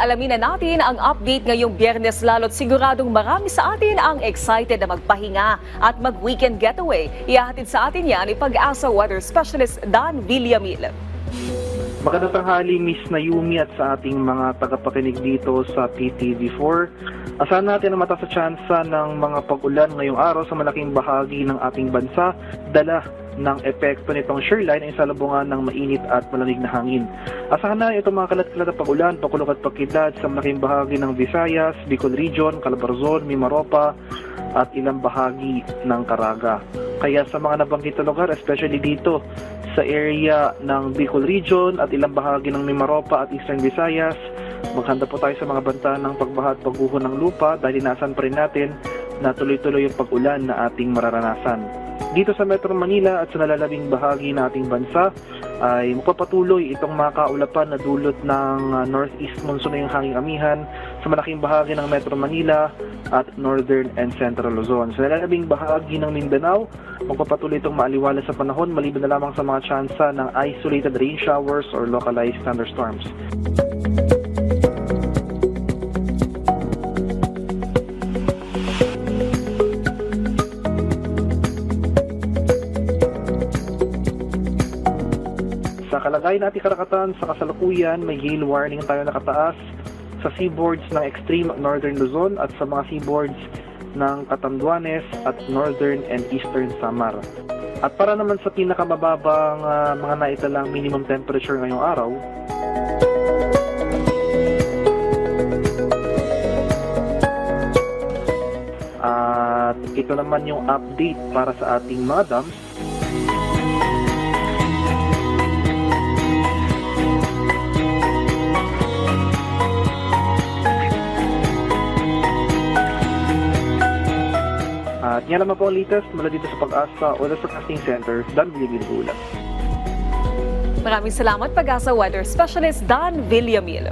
alamin na natin ang update ngayong Biyernes lalo't siguradong marami sa atin ang excited na magpahinga at mag-weekend getaway. Ihahatid sa atin yan ni Pag-asa Weather Specialist Dan Villamil. Magandang tanghali, Miss Nayumi, at sa ating mga tagapakinig dito sa PTV4. Asahan natin na mataas sa tsansa ng mga pag-ulan ngayong araw sa malaking bahagi ng ating bansa, dala ng epekto nitong shoreline ay salubungan ng mainit at malamig na hangin. Asahan na itong mga kalat-kalat na pag-ulan, pakulog at pagkidlat sa malaking bahagi ng Visayas, Bicol Region, Calabarzon, Mimaropa, at ilang bahagi ng Caraga. Kaya sa mga nabanggit na lugar, especially dito sa area ng Bicol Region at ilang bahagi ng Mimaropa at Eastern Visayas, maghanda po tayo sa mga banta ng pagbaha at pagguho ng lupa dahil inasan pa rin natin na tuloy-tuloy yung pag-ulan na ating mararanasan. Dito sa Metro Manila at sa nalalabing bahagi ng ating bansa ay magpapatuloy itong mga kaulapan na dulot ng northeast monsoon na yung hanging amihan sa malaking bahagi ng Metro Manila at Northern and Central Luzon. Sa nalalabing bahagi ng Mindanao, magpapatuloy itong maaliwalas sa panahon maliban na lamang sa mga tsansa ng isolated rain showers or localized thunderstorms. Sa kalagayan natin karakatan, sa kasalukuyan, may gale warning tayo nakataas sa seaboards ng extreme northern Luzon at sa mga seaboards ng Catanduanes at northern and eastern Samar. At para naman sa pinakamababang mga naitalang minimum temperature ngayong araw, at ito naman yung update para sa ating mga dams. At yan naman po ang latest mula dito sa Pag-asa Weather Forecasting Center, Dan Villamil. Maraming salamat Pag-asa Weather Specialist Dan Villamil.